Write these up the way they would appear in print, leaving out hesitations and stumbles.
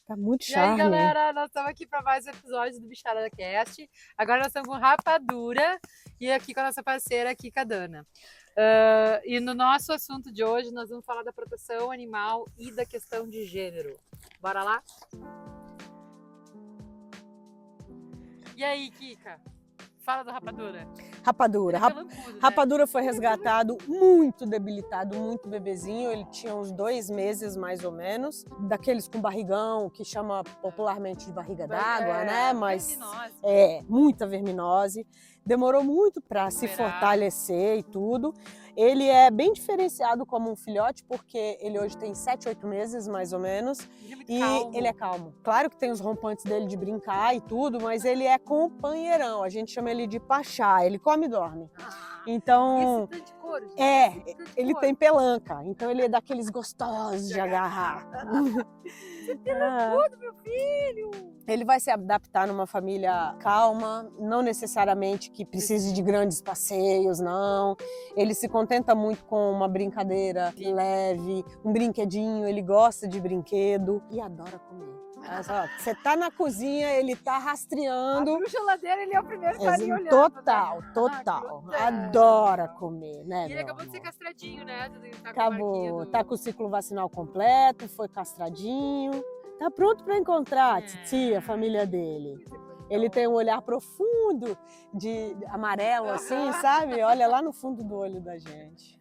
Tá muito E aí, charme. galera, nós estamos aqui para mais um episódio do Bicharada Cast. Agora nós estamos com Rapadura e aqui com a nossa parceira Kika Dana. E no nosso assunto de hoje nós vamos falar da proteção animal e da questão de gênero. Bora lá? E aí, Kika? Fala da Rapadura. Rapadura. Pelancudo, né? Rapadura foi resgatado muito debilitado, muito bebezinho. Ele tinha uns 2 meses mais ou menos. Daqueles com barrigão, que chama popularmente de barriga d'água, né? Mas verminose. muita verminose. Demorou muito para se Recuperar. fortalecer e tudo. Ele é bem diferenciado como um filhote, porque ele hoje tem 7, 8 meses mais ou menos. Ele é muito E calmo. ele é calmo. Claro que tem os rompantes dele de brincar e tudo, mas ele é companheirão. A gente chama ele de pachá. Ele come e dorme. Então, E esse tanto de couro, gente? ele tem pelanca. Então ele é daqueles gostosos de agarrar. Você pelancudo, meu filho! Ele vai se adaptar numa família calma, não necessariamente que precise de grandes passeios, não. Ele se contenta muito com uma brincadeira leve, um brinquedinho, ele gosta de brinquedo e adora comer. Você tá na cozinha, ele tá rastreando. Abre a geladeira, ele é o primeiro que tá ali olhando. Total, né? total. Ah, Adora comer, né, E ele meu acabou de ser amor? castradinho, né? Tá Acabou, tá com o ciclo vacinal completo, foi castradinho. Tá pronto para encontrar a Titi, a família dele. Ele tem um olhar profundo de amarelo, assim, sabe? Olha lá no fundo do olho da gente.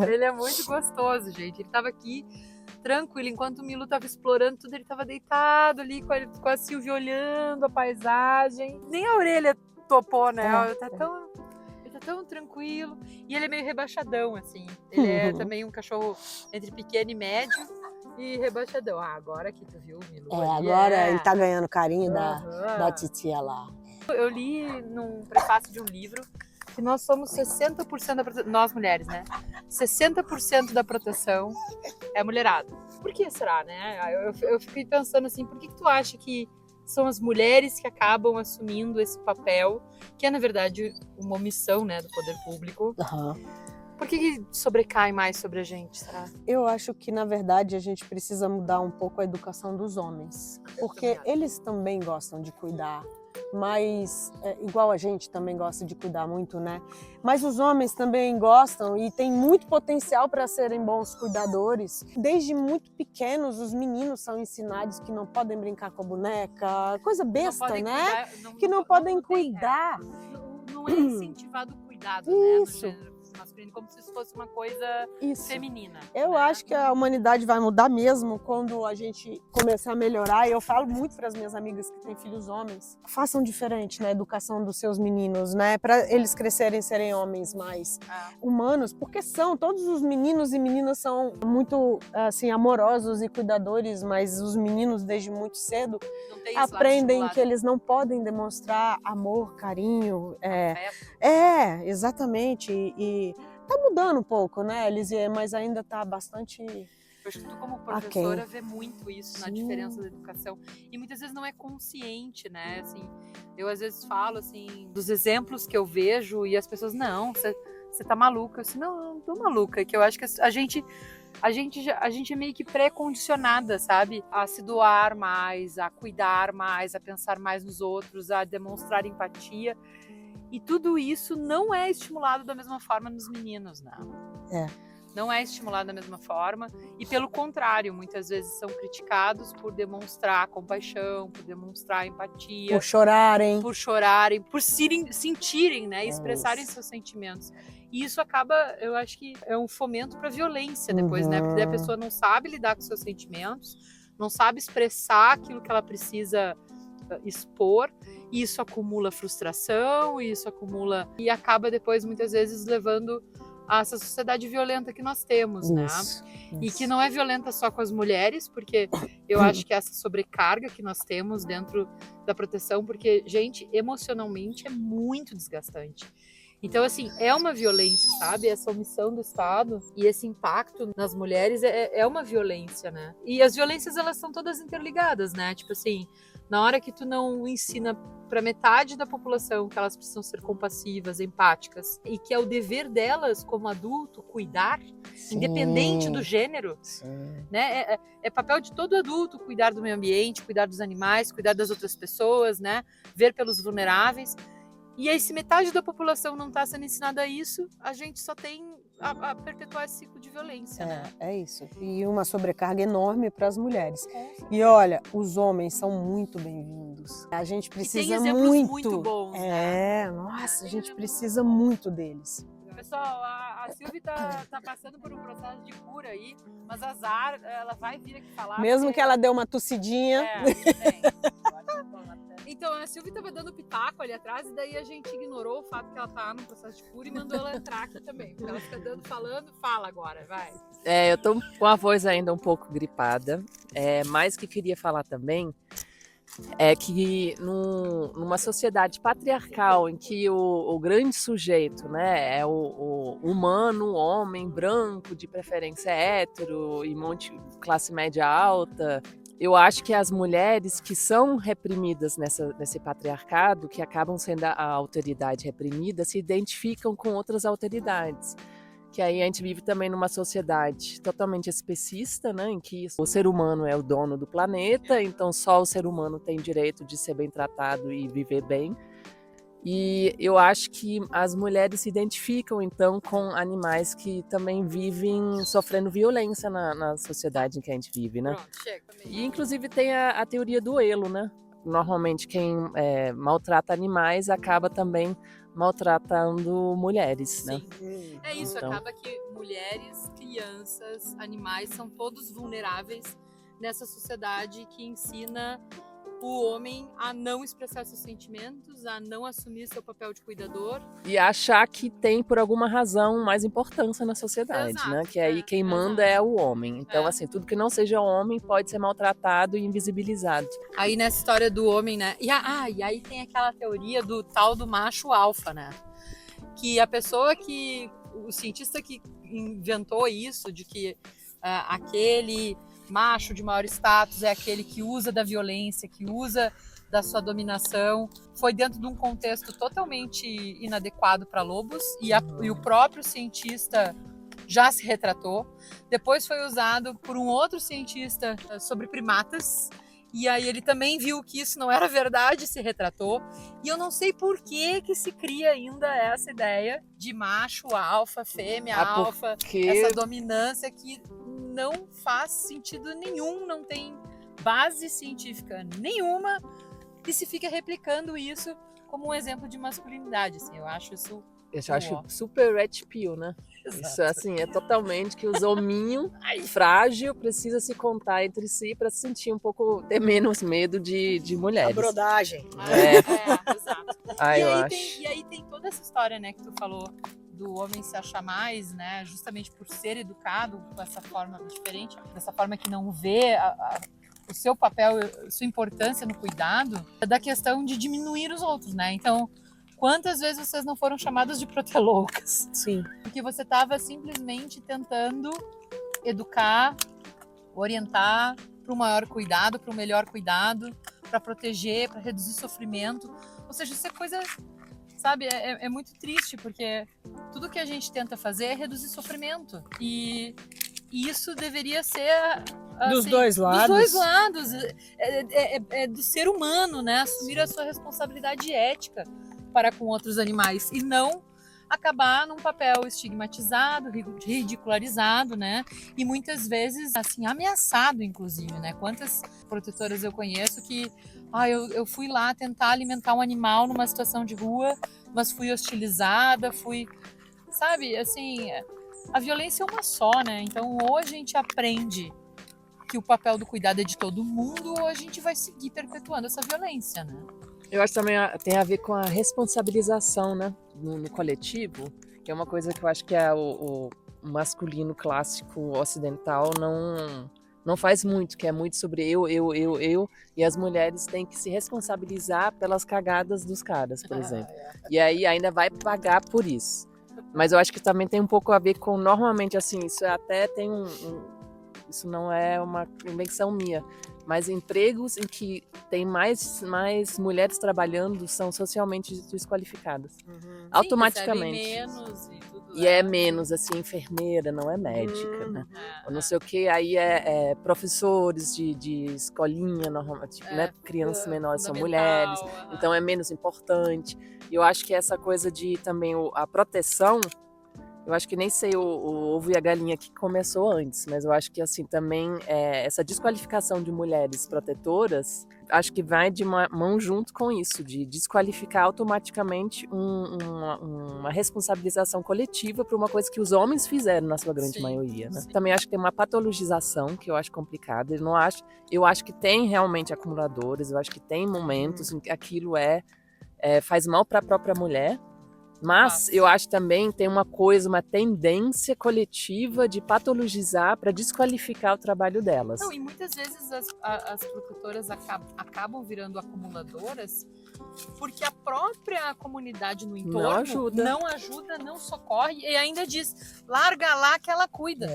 Ele é muito gostoso, gente. Ele tava aqui tranquilo, enquanto o Milo tava explorando tudo, ele tava deitado ali com a Silvia olhando a paisagem. Nem a orelha topou, né? Ele tá tão tranquilo. E ele é meio rebaixadão, assim. Ele é também um cachorro entre pequeno e médio. E rebaixadão. Agora que tu viu, Milo. Agora ele tá ganhando carinho da titia lá. Eu li num prefácio de um livro que nós somos 60% da proteção, nós mulheres, né? 60% da proteção é mulherada. Por que será, né? Eu fiquei pensando assim, por que tu acha que são as mulheres que acabam assumindo esse papel, que é, na verdade, uma omissão, né, do poder público? Por que sobrecai mais sobre a gente, será? Eu acho que, na verdade, a gente precisa mudar um pouco a educação dos homens. Porque eles também gostam de cuidar, mas igual a gente também gosta de cuidar muito, né? Mas os homens também gostam e têm muito potencial para serem bons cuidadores. Desde muito pequenos, os meninos são ensinados que não podem brincar com a boneca, coisa besta, né? Que não podem cuidar. Não é incentivado o cuidado, Isso. né? No gênero masculino, como se isso fosse uma coisa feminina. Eu acho que a humanidade vai mudar mesmo quando a gente começar a melhorar. E eu falo muito para as minhas amigas que têm filhos homens, façam diferente na educação dos seus meninos, né? Para eles crescerem, serem homens mais humanos, porque todos os meninos e meninas são muito assim amorosos e cuidadores, mas os meninos desde muito cedo aprendem que eles não podem demonstrar amor, carinho, exatamente. E tá mudando um pouco, né, Elisiê? Mas ainda tá bastante. Eu acho que tu, como professora, vê muito isso na diferença da educação. E muitas vezes não é consciente, né? Assim, eu às vezes falo assim dos exemplos que eu vejo e as pessoas, não, você tá maluca. Eu disse, não, não tô maluca. Que eu acho que a gente é meio que pré-condicionada, sabe? A se doar mais, a cuidar mais, a pensar mais nos outros, a demonstrar empatia. E tudo isso não é estimulado da mesma forma nos meninos, não. Não é estimulado da mesma forma. E pelo contrário, muitas vezes são criticados por demonstrar compaixão, por demonstrar empatia. Por chorarem. Por sentirem, né? Expressarem seus sentimentos. E isso acaba, eu acho que é um fomento para violência depois, né? Porque a pessoa não sabe lidar com seus sentimentos, não sabe expressar aquilo que ela precisa expor, e isso acumula frustração, isso acumula e acaba depois muitas vezes levando a essa sociedade violenta que nós temos, né? E que não é violenta só com as mulheres, porque eu acho que essa sobrecarga que nós temos dentro da proteção, porque, gente, emocionalmente é muito desgastante. Então, assim, é uma violência, sabe? Essa omissão do Estado e esse impacto nas mulheres é uma violência, né? E as violências, elas são todas interligadas, né? Tipo assim, na hora que tu não ensina para metade da população que elas precisam ser compassivas, empáticas, e que é o dever delas como adulto cuidar, Sim. Independente do gênero, Sim. né? É papel de todo adulto cuidar do meio ambiente, cuidar dos animais, cuidar das outras pessoas, né? Ver pelos vulneráveis. E aí, se metade da população não está sendo ensinada a isso, a gente só tem a perpetuar esse ciclo de violência, né? É isso. E uma sobrecarga enorme para as mulheres. E olha, os homens são muito bem-vindos. A gente precisa tem exemplos muito bons, né? Nossa, a gente precisa muito deles. Pessoal, a Silvia tá passando por um processo de cura aí, mas azar, ela vai vir aqui falar. Mesmo que ela dê uma tossidinha. Então, a Silvia estava dando pitaco ali atrás e daí a gente ignorou o fato que ela tá no processo de cura e mandou ela entrar aqui também. Porque ela fica falando, fala agora, vai. Eu tô com a voz ainda um pouco gripada, mas que queria falar também é que numa sociedade patriarcal em que o grande sujeito, né, é o humano, o homem branco, de preferência hétero e classe média alta, eu acho que as mulheres que são reprimidas nesse patriarcado, que acabam sendo a autoridade reprimida, se identificam com outras autoridades. Que aí a gente vive também numa sociedade totalmente especista, né, em que o ser humano é o dono do planeta, então só o ser humano tem direito de ser bem tratado e viver bem. E eu acho que as mulheres se identificam, então, com animais que também vivem sofrendo violência na sociedade em que a gente vive, né? Pronto, chega. E, inclusive, tem a teoria do elo, né? Normalmente, quem maltrata animais acaba também maltratando mulheres, né? Sim. É isso, então, acaba que mulheres, crianças, animais são todos vulneráveis nessa sociedade que ensina o homem a não expressar seus sentimentos, a não assumir seu papel de cuidador. E achar que tem, por alguma razão, mais importância na sociedade, Exato, né? Que aí quem manda é o homem. Então, É. assim, tudo que não seja homem pode ser maltratado e invisibilizado. Aí nessa história do homem, né? E aí tem aquela teoria do tal do macho alfa, né? Que a pessoa o cientista que inventou isso, de que aquele macho de maior status é aquele que usa da violência, que usa da sua dominação, foi dentro de um contexto totalmente inadequado para lobos e o próprio cientista já se retratou. Depois foi usado por um outro cientista sobre primatas, e aí ele também viu que isso não era verdade e se retratou. E eu não sei por que se cria ainda essa ideia de macho alfa, fêmea alfa, essa dominância que não faz sentido nenhum, não tem base científica nenhuma, e se fica replicando isso como um exemplo de masculinidade, assim, eu acho isso... Eu acho super red pill, né? Exato. Isso, assim, é totalmente que os hominhos frágil precisa se contar entre si para sentir um pouco, ter menos medo de mulheres. A brodagem. Exato. E aí tem toda essa história, né, que tu falou do homem se achar mais, né, justamente por ser educado com essa forma diferente, dessa forma que não vê o seu papel, a sua importância no cuidado, da questão de diminuir os outros, né? Então, quantas vezes vocês não foram chamadas de proteloucas? Sim. Porque você estava simplesmente tentando educar, orientar para o maior cuidado, para o melhor cuidado, para proteger, para reduzir sofrimento. Ou seja, isso é coisa, sabe, é muito triste, porque tudo que a gente tenta fazer é reduzir sofrimento. E isso deveria ser... Assim, dos dois lados. Dos dois lados. É do ser humano, né? Assumir a sua responsabilidade ética para com outros animais e não acabar num papel estigmatizado, ridicularizado, né? E muitas vezes, assim, ameaçado, inclusive, né? Quantas protetoras eu conheço que eu fui lá tentar alimentar um animal numa situação de rua, mas fui hostilizada, sabe, assim, a violência é uma só, né? Então, ou a gente aprende que o papel do cuidado é de todo mundo, ou a gente vai seguir perpetuando essa violência, né? Eu acho que também tem a ver com a responsabilização, né, no coletivo, que é uma coisa que eu acho que o masculino clássico ocidental não faz muito, que é muito sobre eu, e as mulheres têm que se responsabilizar pelas cagadas dos caras, por exemplo. E aí ainda vai pagar por isso. Mas eu acho que também tem um pouco a ver com, normalmente, assim, isso até tem isso não é uma invenção minha, mas empregos em que tem mais mulheres trabalhando são socialmente desqualificadas. Automaticamente. Sim, menos e tudo. E é menos, assim, enfermeira, não é médica, né? Ou não sei o que, aí professores de escolinha, tipo, né? Crianças menores são mulheres, então é menos importante. E eu acho que essa coisa de também a proteção, eu acho que nem sei o ovo e a galinha que começou antes, mas eu acho que assim também essa desqualificação de mulheres protetoras, acho que vai de mão junto com isso, de desqualificar automaticamente uma responsabilização coletiva por uma coisa que os homens fizeram na sua grande maioria, né? Também acho que tem uma patologização que eu acho complicada. Eu acho que tem realmente acumuladores, eu acho que tem momentos em que aquilo faz mal para a própria mulher. Mas eu acho também tem uma tendência coletiva de patologizar para desqualificar o trabalho delas. Não, e muitas vezes as protetoras acabam virando acumuladoras porque a própria comunidade no entorno não ajuda, não socorre e ainda diz, larga lá que ela cuida.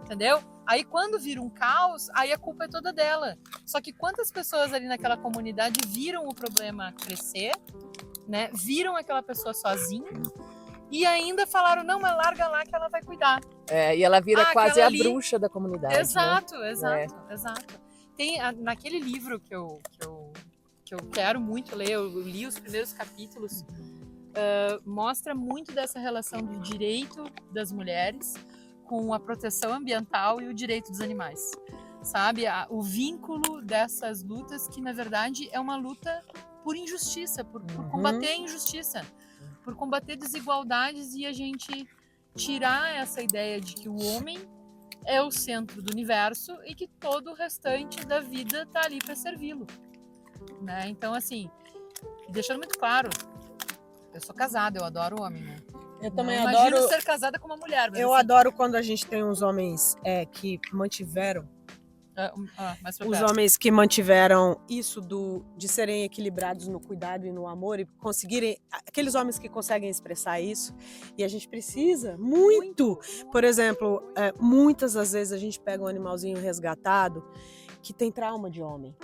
Entendeu? Aí quando vira um caos, aí a culpa é toda dela. Só que quantas pessoas ali naquela comunidade viram o problema crescer, né? Viram aquela pessoa sozinha e ainda falaram, não, mas larga lá que ela vai cuidar. E ela vira quase a bruxa da comunidade. Exato. Tem naquele livro que eu quero muito ler, eu li os primeiros capítulos, mostra muito dessa relação do direito das mulheres com a proteção ambiental e o direito dos animais. Sabe? O vínculo dessas lutas que, na verdade, é uma luta por injustiça, por combater a injustiça, por combater desigualdades e a gente tirar essa ideia de que o homem é o centro do universo e que todo o restante da vida está ali para servi-lo. Né? Então, assim, deixando muito claro, eu sou casada, eu adoro homem, né? Eu também imagino ser casada com uma mulher. Mas eu adoro quando a gente tem uns homens que mantiveram os homens que mantiveram isso de serem equilibrados no cuidado e no amor e conseguirem, aqueles homens que conseguem expressar isso, e a gente precisa muito. Por exemplo, muitas das vezes a gente pega um animalzinho resgatado que tem trauma de homem.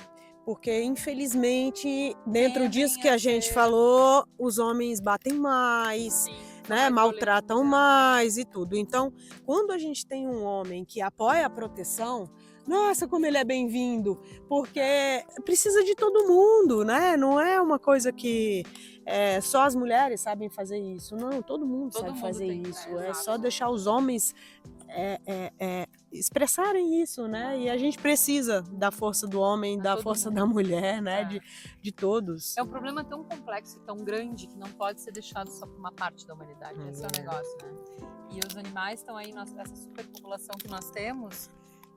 Porque, infelizmente, dentro disso que a gente falou, os homens batem mais, né, maltratam mais e tudo. Então, quando a gente tem um homem que apoia a proteção, nossa, como ele é bem-vindo, porque precisa de todo mundo, né? Não é uma coisa que só as mulheres sabem fazer isso. Não, todo mundo sabe fazer isso. É só deixar os homens expressarem isso, né? E a gente precisa da força do homem, da força da mulher, né? De todos. É um problema tão complexo e tão grande que não pode ser deixado só por uma parte da humanidade. Esse é o negócio, né? E os animais estão aí, essa superpopulação que nós temos,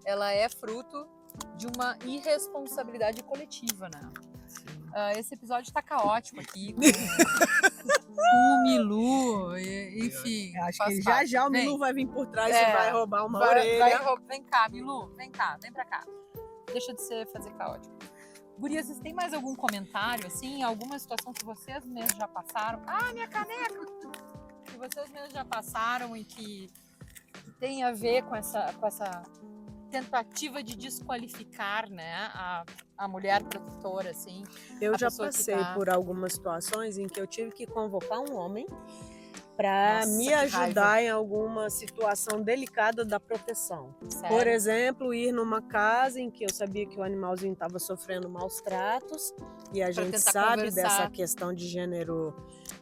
ela é fruto de uma irresponsabilidade coletiva, né? Esse episódio tá caótico aqui, com o Milu, enfim. Acho que já o Milu vai vir por trás e vai roubar uma orelha. Vem cá, Milu, vem pra cá. Deixa de fazer caótico. Gurias, vocês têm mais algum comentário, assim? Alguma situação que vocês mesmos já passaram? Minha caneca! Que vocês mesmos já passaram e que tem a ver com essa tentativa de desqualificar, né, a mulher protetora, assim. Eu já passei por algumas situações em que eu tive que convocar um homem para me ajudar em alguma situação delicada da proteção. Sério? Por exemplo, ir numa casa em que eu sabia que o animalzinho estava sofrendo maus tratos, e a gente sabe dessa questão de gênero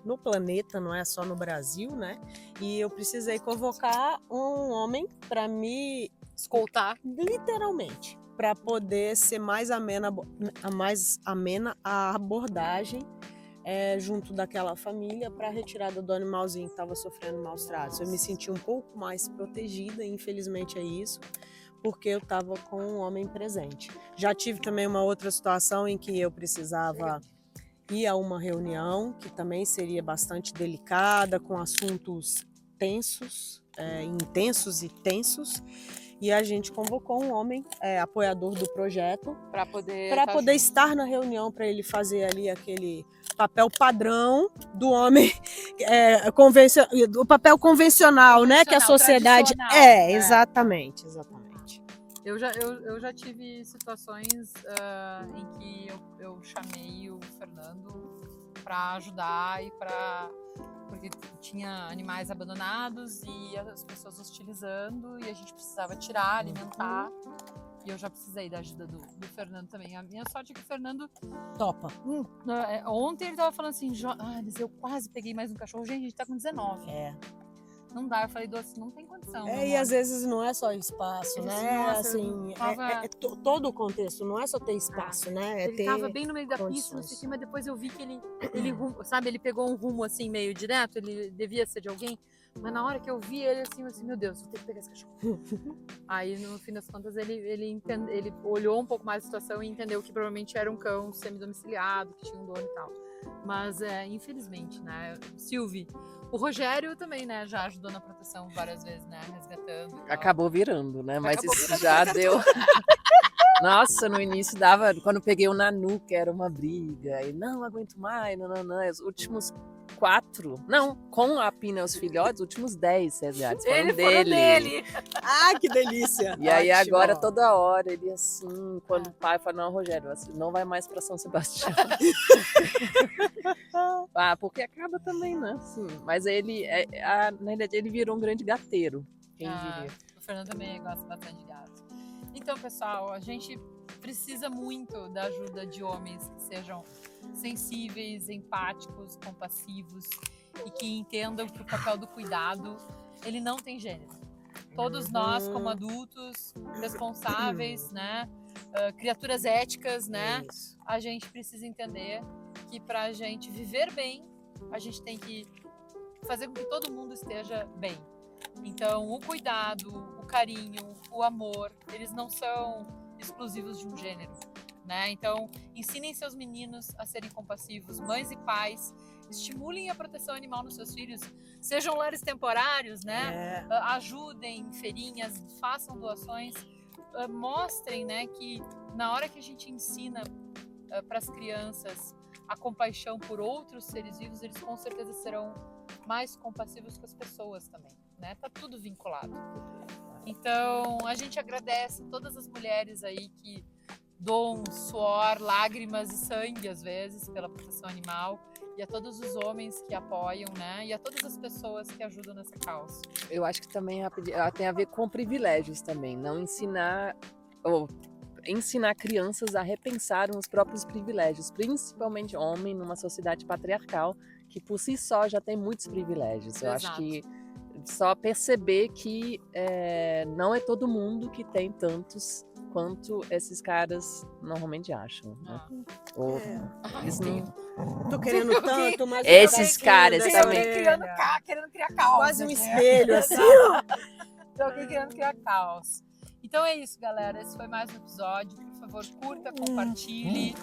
no planeta, não é só no Brasil, né? E eu precisei convocar um homem para me escoltar, literalmente, para poder ser mais amena a abordagem junto daquela família para a retirada do animalzinho que estava sofrendo maus tratos. Eu me senti um pouco mais protegida, infelizmente é isso, porque eu estava com um homem presente. Já tive também uma outra situação em que eu precisava ir a uma reunião, que também seria bastante delicada, com assuntos tensos, intensos e tensos, E a gente convocou um homem, apoiador do projeto, Para poder estar na reunião, para ele fazer ali aquele papel padrão do homem, o papel convencional, né? Que a sociedade exatamente. Eu já tive situações em que eu chamei o Fernando para ajudar porque tinha animais abandonados e as pessoas hostilizando e a gente precisava tirar, alimentar. E eu já precisei da ajuda do Fernando também. A minha sorte é que o Fernando topa. Ontem ele tava falando assim, eu quase peguei mais um cachorro. Gente, a gente tá com 19. Não dá, eu falei, Doce, não tem condição. E às vezes não é só espaço, né? Assim, todo o contexto, não é só ter espaço, né? Ele tava bem no meio da pista, não sei o que, mas depois eu vi que ele sabe, ele pegou um rumo assim, meio direto, ele devia ser de alguém, mas na hora que eu vi ele assim, meu Deus, vou ter que pegar esse cachorro. Aí, no fim das contas, ele olhou um pouco mais a situação e entendeu que provavelmente era um cão semi-domiciliado, que tinha um dono e tal. Mas, infelizmente, né, Silvio, o Rogério também, né, já ajudou na proteção várias vezes, né, resgatando. Acabou virando, né, mas isso já deu... Nossa, no início dava, quando eu peguei o Nanu, que era uma briga, e não aguento mais, não, os últimos 4, não, com a Pina e os filhotes, os últimos 10 resgates foram dele. Ah, que delícia! E aí agora, toda hora, ele assim, quando o pai fala, não, Rogério, assim, não vai mais pra São Sebastião. Porque acaba também, né, assim, mas ele, na realidade, ele virou um grande gateiro, quem diria. O Fernando também gosta bastante de gato. Então, pessoal, a gente precisa muito da ajuda de homens que sejam sensíveis, empáticos, compassivos e que entendam que o papel do cuidado, ele não tem gênero. Todos nós, como adultos, responsáveis, né, criaturas éticas, né, a gente precisa entender que para a gente viver bem, a gente tem que fazer com que todo mundo esteja bem. Então, o cuidado, o carinho, o amor, eles não são exclusivos de um gênero, né? Então, ensinem seus meninos a serem compassivos, mães e pais, estimulem a proteção animal nos seus filhos, sejam lares temporários, né? Ajudem em feirinhas, façam doações, mostrem, né, que na hora que a gente ensina para as crianças a compaixão por outros seres vivos, eles com certeza serão mais compassivos com as pessoas também, né? Tá tudo vinculado. Então, a gente agradece todas as mulheres aí que doam suor, lágrimas e sangue, às vezes, pela proteção animal, e a todos os homens que apoiam, né? E a todas as pessoas que ajudam nessa causa. Eu acho que também tem a ver com privilégios também, não ensinar crianças a repensarem os próprios privilégios, principalmente homem numa sociedade patriarcal, que por si só já tem muitos privilégios. Eu acho que só perceber que não é todo mundo que tem tantos quanto esses caras normalmente acham, né? Tô querendo tanto, mas... Esses caras também... Querendo criar caos. Quase um espelho, assim. Tô aqui querendo criar caos. Então é isso, galera. Esse foi mais um episódio. Por favor, curta, compartilhe.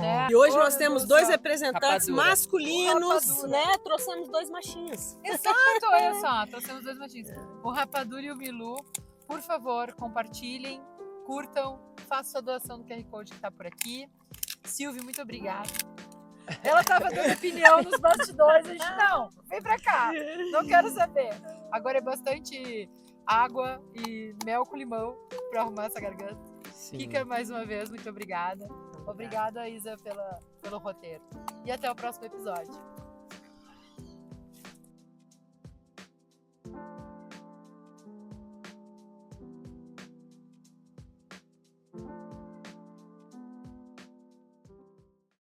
Né? E hoje nós temos 2 representantes masculinos, né? Trouxemos 2 machinhos. Exato, olha só. Trouxemos 2 machinhos. O Rapadura e o Milu. Por favor, compartilhem, curtam, façam sua doação do QR Code que tá por aqui. Silvio, muito obrigada. Ela tava dando opinião nos bastidores. A gente, não, vem pra cá. Não quero saber. Agora é bastante água e mel com limão para arrumar essa garganta. Kika, mais uma vez, muito obrigada. Obrigada, Isa, pelo roteiro. E até o próximo episódio.